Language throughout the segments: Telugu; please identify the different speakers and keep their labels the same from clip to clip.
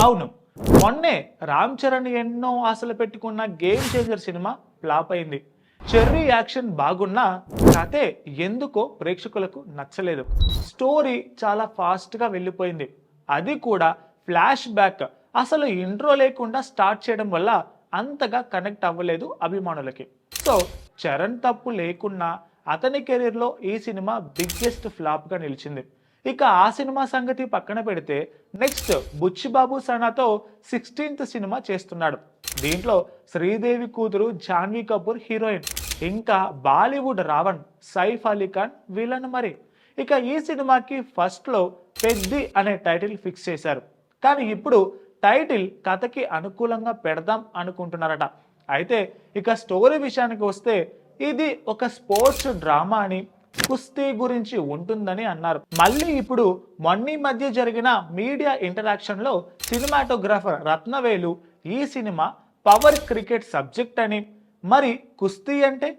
Speaker 1: అవును, మొన్నే రామ్ చరణ్ ఎన్నో ఆశలు పెట్టుకున్న గేమ్ చేంజర్ సినిమా ఫ్లాప్ అయింది. చెర్రీ యాక్షన్ బాగున్నా కథే ఎందుకో ప్రేక్షకులకు నచ్చలేదు. స్టోరీ చాలా ఫాస్ట్గా వెళ్ళిపోయింది. అది కూడా ఫ్లాష్ బ్యాక్, అసలు ఇంట్రో లేకుండా స్టార్ట్ చేయడం వల్ల అంతగా కనెక్ట్ అవ్వలేదు అభిమానులకి. సో చరణ్ తప్పు లేకున్నా అతని కెరీర్లో ఈ సినిమా బిగ్గెస్ట్ ఫ్లాప్గా నిలిచింది. ఇక ఆ సినిమా సంగతి పక్కన పెడితే నెక్స్ట్ బుచ్చిబాబు సనాతో 16th సినిమా చేస్తున్నాడు. దీంట్లో శ్రీదేవి కూతురు జాన్వీ కపూర్ హీరోయిన్, ఇంకా బాలీవుడ్ రావణ్ సైఫ్ అలీ ఖాన్ విలన్ మరి. ఇక ఈ సినిమాకి ఫస్ట్లో పెద్ది అనే టైటిల్ ఫిక్స్ చేశారు, కానీ ఇప్పుడు టైటిల్ కథకి అనుకూలంగా పెడదాం అనుకుంటున్నారట. అయితే ఇక స్టోరీ విషయానికి వస్తే ఇది ఒక స్పోర్ట్స్ డ్రామా అని, కుస్తీ గురించి ఉంటుందని అన్నారు. మళ్ళీ ఇప్పుడు మొన్నీ మధ్య జరిగిన మీడియా ఇంటరాక్షన్ లో సినిమాటోగ్రాఫర్ రత్నవేలు ఈ సినిమా పవర్ క్రికెట్ సబ్జెక్ట్ అని, మరి కుస్తీ అంటే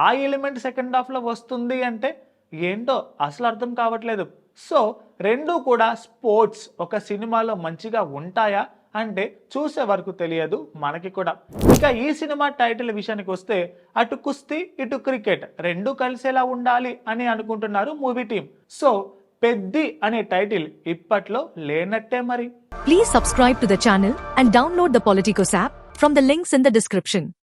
Speaker 1: ఆ ఎలిమెంట్ సెకండ్ హాఫ్ లో వస్తుంది అంటే ఏంటో అసలు అర్థం కావట్లేదు. సో రెండు కూడా స్పోర్ట్స్ ఒక సినిమాలో మంచిగా ఉంటాయా అంటే చూసే వరకు తెలియదు మనకి కూడా. ఇక ఈ సినిమా టైటిల్ విషయానికి వస్తే అటు కుస్తీ ఇటు క్రికెట్ రెండు కలిసేలా ఉండాలి అని అనుకుంటున్నారు మూవీ టీం. సో పెద్ది అనే టైటిల్ ఇప్పట్లో లేనట్టే మరి.
Speaker 2: Please subscribe to the channel and download the Politicos app from the links in the description.